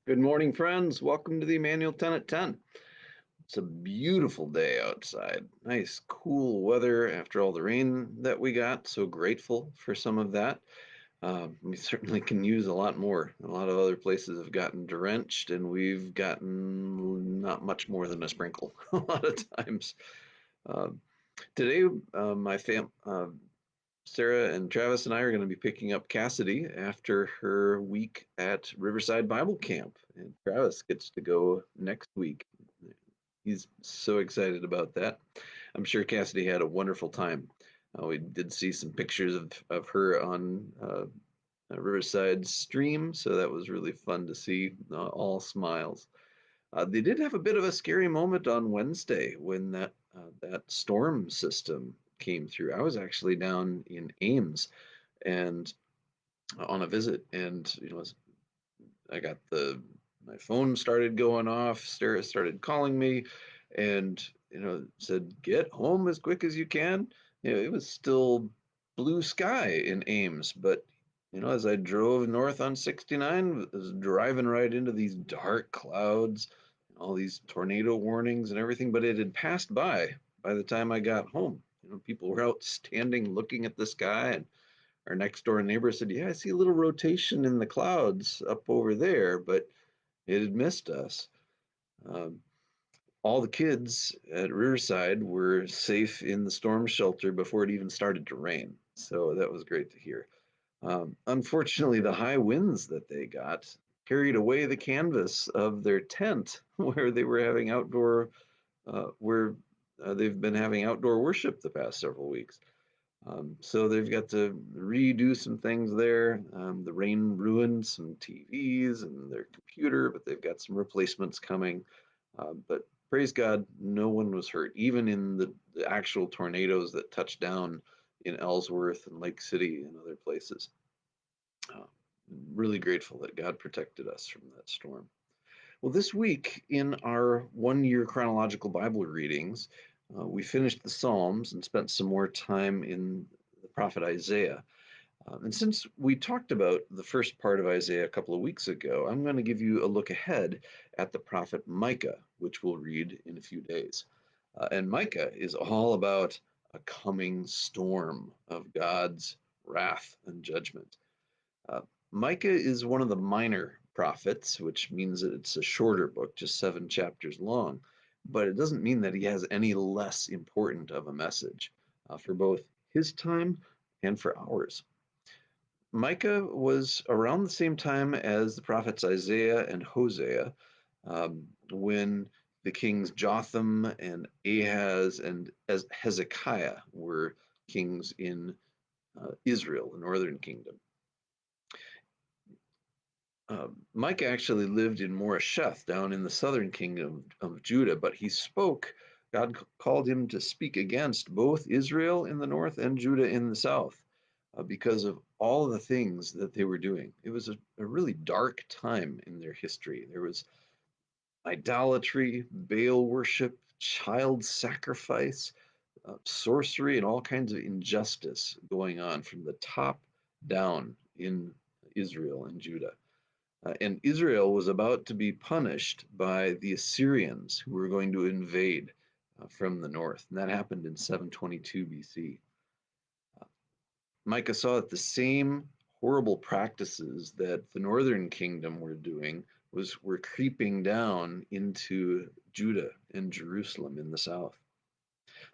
Good morning, friends. Welcome to the Immanuel 10 at 10. It's a beautiful day outside. Nice, cool weather after all the rain that we got. So grateful for some of that. We certainly can use a lot more. A lot of other places have gotten drenched, and we've gotten not much more than a sprinkle a lot of times. Uh, Today, my Sarah and Travis and I are going to be picking up Cassidy after her week at Riverside Bible Camp. And Travis gets to go next week. He's so excited about that. I'm sure Cassidy had a wonderful time. We did see some pictures of her on Riverside stream, so that was really fun to see. All smiles. They did have a bit of a scary moment on Wednesday when that storm system came through. I was actually down in Ames and on a visit, and I got the my phone started going off. Sarah started calling me, and said get home as quick as you can. It was still blue sky in Ames, but as I drove north on 69, I was driving right into these dark clouds, all these tornado warnings and everything. But it had passed by the time I got home. People were out standing looking at the sky, and our next door neighbor said, "Yeah, I see a little rotation in the clouds up over there," but it had missed us. Um, all the kids at Riverside were safe in the storm shelter before it even started to rain. So that was great to hear. Unfortunately, the high winds that they got carried away the canvas of their tent where they were having where they've been having outdoor worship the past several weeks. So they've got to redo some things there. The rain ruined some TVs and their computer, but they've got some replacements coming. But praise God, no one was hurt, even in the actual tornadoes that touched down in Ellsworth and Lake City and other places. Uh, really grateful that God protected us from that storm. Well, this week in our 1 year chronological Bible readings, we finished the Psalms and spent some more time in the prophet Isaiah. And since we talked about the first part of Isaiah a couple of weeks ago, I'm going to give you a look ahead at the prophet Micah, which we'll read in a few days. And Micah is all about a coming storm of God's wrath and judgment. Uh, Micah is one of the minor prophets, which means that it's a shorter book, just 7 chapters long, but it doesn't mean that he has any less important of a message for both his time and for ours. Micah was around the same time as the prophets Isaiah and Hosea, when the kings Jotham and Ahaz and Hezekiah were kings in Israel, the northern kingdom. Micah actually lived in Moresheth down in the southern kingdom of Judah, but God called him to speak against both Israel in the north and Judah in the south because of all the things that they were doing. It was a really dark time in their history. There was idolatry, Baal worship, child sacrifice, sorcery, and all kinds of injustice going on from the top down in Israel and Judah. And Israel was about to be punished by the Assyrians who were going to invade from the north. And that happened in 722 BC. Uh, Micah saw that the same horrible practices that the northern kingdom were doing were creeping down into Judah and Jerusalem in the south.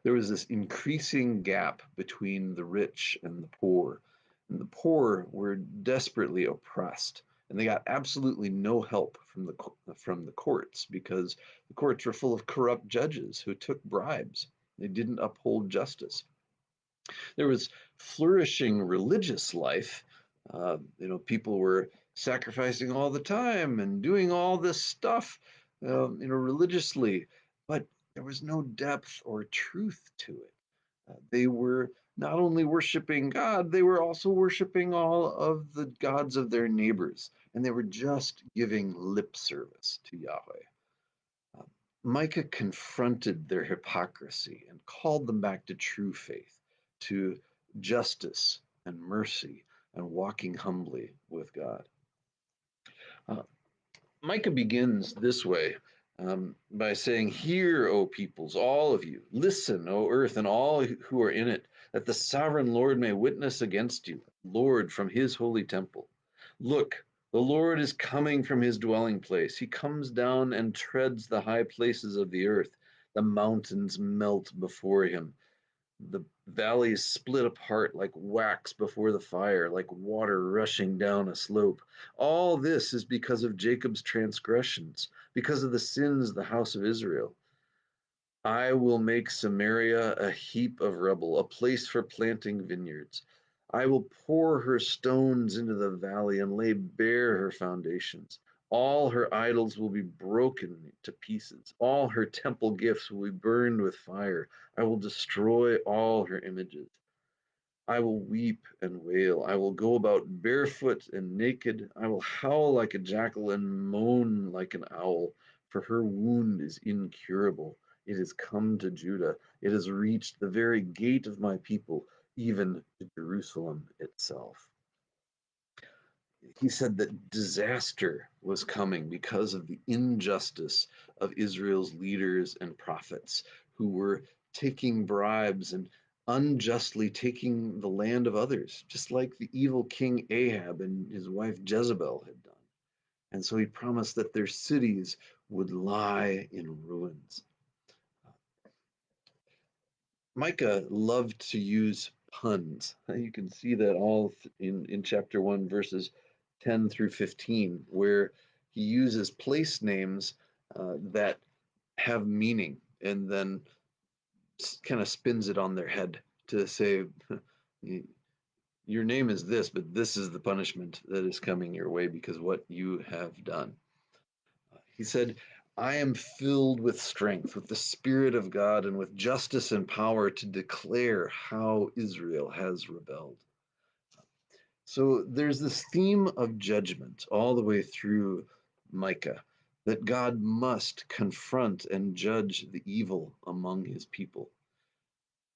There was this increasing gap between the rich and the poor. And the poor were desperately oppressed, and they got absolutely no help from the courts because the courts were full of corrupt judges who took bribes. They didn't uphold justice. There was flourishing religious life. People were sacrificing all the time and doing all this stuff, religiously, but there was no depth or truth to it. They were not only worshiping God, they were also worshiping all of the gods of their neighbors, and they were just giving lip service to Yahweh. Uh, Micah confronted their hypocrisy and called them back to true faith, to justice and mercy and walking humbly with God. Uh, Micah begins this way by saying, "Hear, O peoples, all of you. Listen, O earth, and all who are in it, that the sovereign Lord may witness against you, Lord, from his holy temple. Look, the Lord is coming from his dwelling place. He comes down and treads the high places of the earth. The mountains melt before him. The valleys split apart like wax before the fire, like water rushing down a slope. All this is because of Jacob's transgressions, because of the sins of the house of Israel. I will make Samaria a heap of rubble, a place for planting vineyards. I will pour her stones into the valley and lay bare her foundations. All her idols will be broken to pieces. All her temple gifts will be burned with fire. I will destroy all her images. I will weep and wail. I will go about barefoot and naked. I will howl like a jackal and moan like an owl, for her wound is incurable. It has come to Judah. It has reached the very gate of my people, even to Jerusalem itself. He said that disaster was coming because of the injustice of Israel's leaders and prophets who were taking bribes and unjustly taking the land of others, just like the evil king Ahab and his wife Jezebel had done. And so he promised that their cities would lie in ruins. Micah loved to use puns. You can see that all in chapter 1, verses 10 through 15, where he uses place names that have meaning and then kind of spins it on their head to say, your name is this, but this is the punishment that is coming your way because what you have done. He said, I am filled with strength, with the Spirit of God, and with justice and power to declare how Israel has rebelled. So there's this theme of judgment all the way through Micah, that God must confront and judge the evil among his people.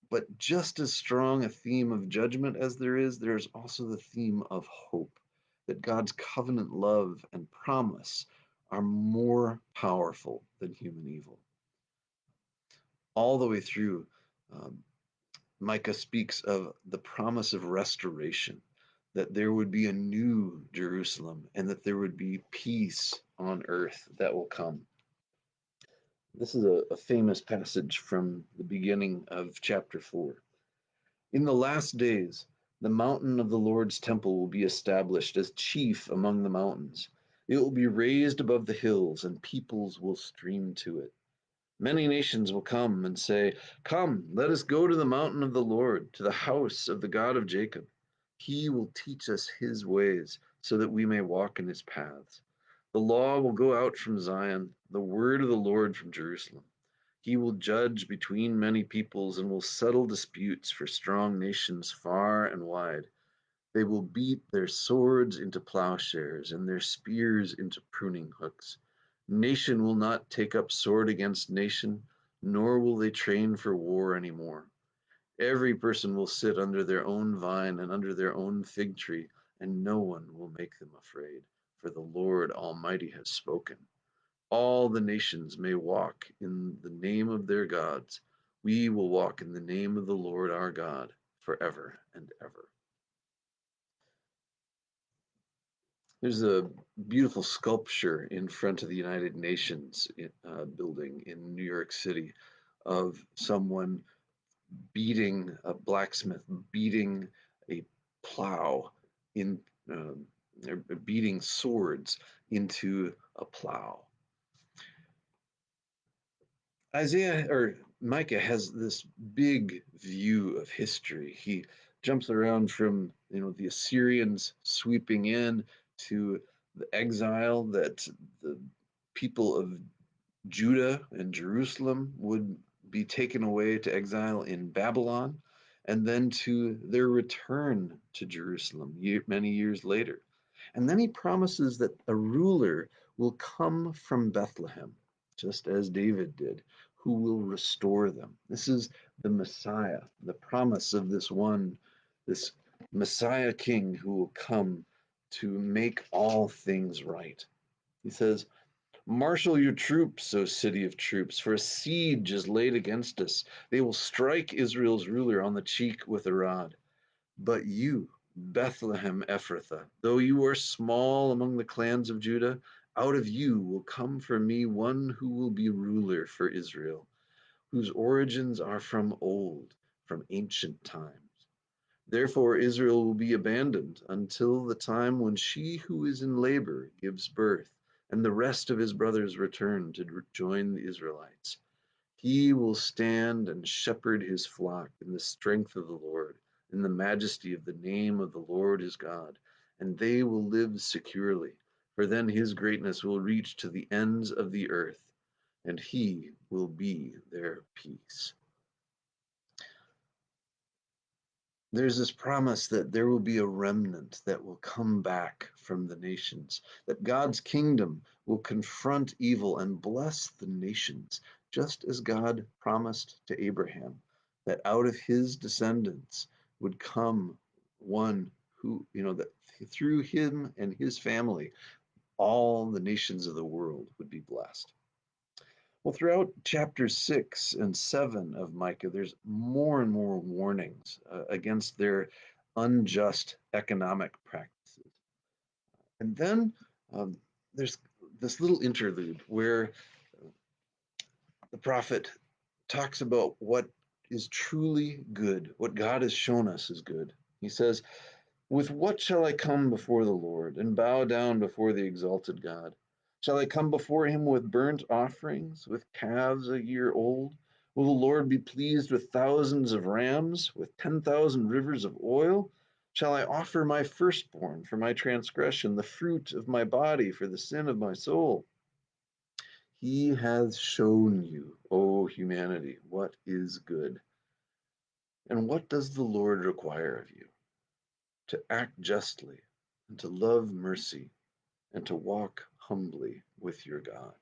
But just as strong a theme of judgment as there's also the theme of hope, that God's covenant love and promise are more powerful than human evil. All the way through, um, Micah speaks of the promise of restoration, that there would be a new Jerusalem and that there would be peace on earth that will come. This is a famous passage from the beginning of chapter 4. In the last days, the mountain of the Lord's temple will be established as chief among the mountains. It will be raised above the hills, and peoples will stream to it. Many nations will come and say, Come, let us go to the mountain of the Lord, to the house of the God of Jacob. He will teach us his ways, so that we may walk in his paths. The law will go out from Zion, the word of the Lord from Jerusalem. He will judge between many peoples and will settle disputes for strong nations far and wide. They will beat their swords into plowshares and their spears into pruning hooks. Nation will not take up sword against nation, nor will they train for war anymore. Every person will sit under their own vine and under their own fig tree, and no one will make them afraid, for the Lord Almighty has spoken. All the nations may walk in the name of their gods. We will walk in the name of the Lord our God forever and ever. There's a beautiful sculpture in front of the United Nations building in New York City of someone beating a blacksmith, beating a plow in, um, beating swords into a plow. Isaiah or Micah has this big view of history. He jumps around from the Assyrians sweeping in to the exile that the people of Judah and Jerusalem would be taken away to exile in Babylon, and then to their return to Jerusalem many years later. And then he promises that a ruler will come from Bethlehem, just as David did, who will restore them. This is the Messiah, the promise of this Messiah king who will come to make all things right. He says, "Marshal your troops, O city of troops, for a siege is laid against us. They will strike Israel's ruler on the cheek with a rod. But you, Bethlehem Ephrathah, though you are small among the clans of Judah, out of you will come for me one who will be ruler for Israel, whose origins are from old, from ancient times. Therefore Israel will be abandoned until the time when she who is in labor gives birth, and the rest of his brothers return to join the Israelites. He will stand and shepherd his flock in the strength of the Lord, in the majesty of the name of the Lord his God, and they will live securely, for then his greatness will reach to the ends of the earth, and he will be their peace." There's this promise that there will be a remnant that will come back from the nations, that God's kingdom will confront evil and bless the nations, just as God promised to Abraham, that out of his descendants would come one who, that through him and his family, all the nations of the world would be blessed. Well, throughout chapters 6 and 7 of Micah, there's more and more warnings against their unjust economic practices. And then there's this little interlude where the prophet talks about what is truly good, what God has shown us is good. He says, "With what shall I come before the Lord and bow down before the exalted God? Shall I come before him with burnt offerings, with calves a year old? Will the Lord be pleased with thousands of rams, with 10,000 rivers of oil? Shall I offer my firstborn for my transgression, the fruit of my body for the sin of my soul? He has shown you, O humanity, what is good. And what does the Lord require of you? To act justly, and to love mercy, and to walk humbly with your God."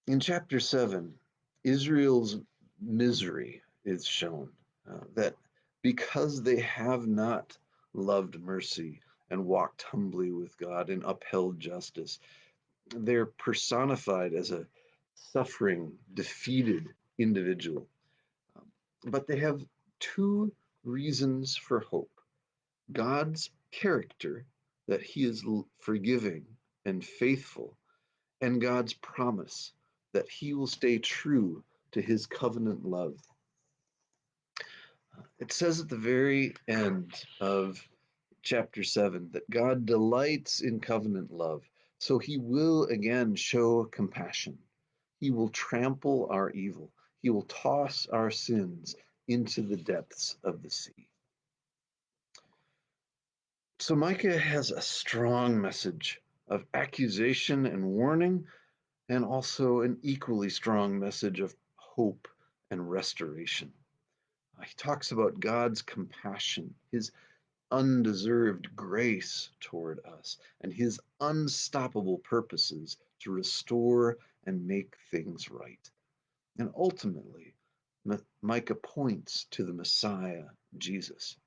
In chapter 7, Israel's misery is shown, that because they have not loved mercy and walked humbly with God and upheld justice, they're personified as a suffering, defeated individual. Um, but they have two reasons for hope: God's character, that he is forgiving and faithful, and God's promise that he will stay true to his covenant love. It says at the very end of chapter 7 that God delights in covenant love, so he will again show compassion. He will trample our evil. He will toss our sins into the depths of the sea. So Micah has a strong message of accusation and warning, and also an equally strong message of hope and restoration. He talks about God's compassion, his undeserved grace toward us, and his unstoppable purposes to restore and make things right. And ultimately, Micah points to the Messiah, Jesus,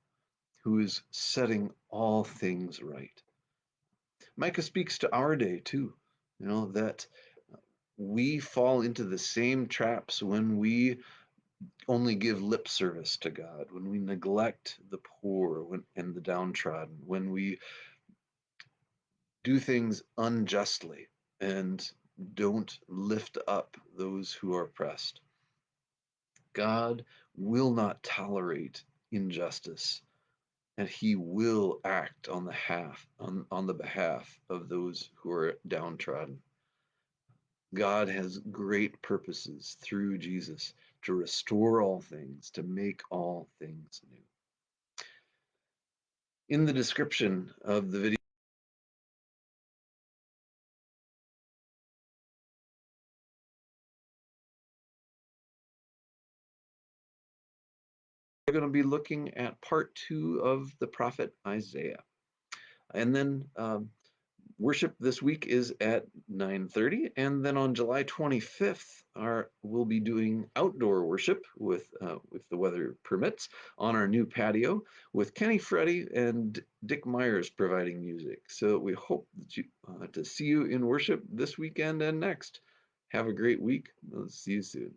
who is setting all things right. Micah speaks to our day too, that we fall into the same traps when we only give lip service to God, when we neglect the poor and the downtrodden, when we do things unjustly and don't lift up those who are oppressed. God will not tolerate injustice, and he will act on the behalf of those who are downtrodden. God has great purposes through Jesus to restore all things, to make all things new. In the description of the video, we're going to be looking at part 2 of the prophet Isaiah. And then Worship this week is at 9:30, and then on July 25th, we'll be doing outdoor worship with if the weather permits, on our new patio with Kenny Freddy and Dick Myers providing music. So we hope that to see you in worship this weekend and next. Have a great week. We'll see you soon.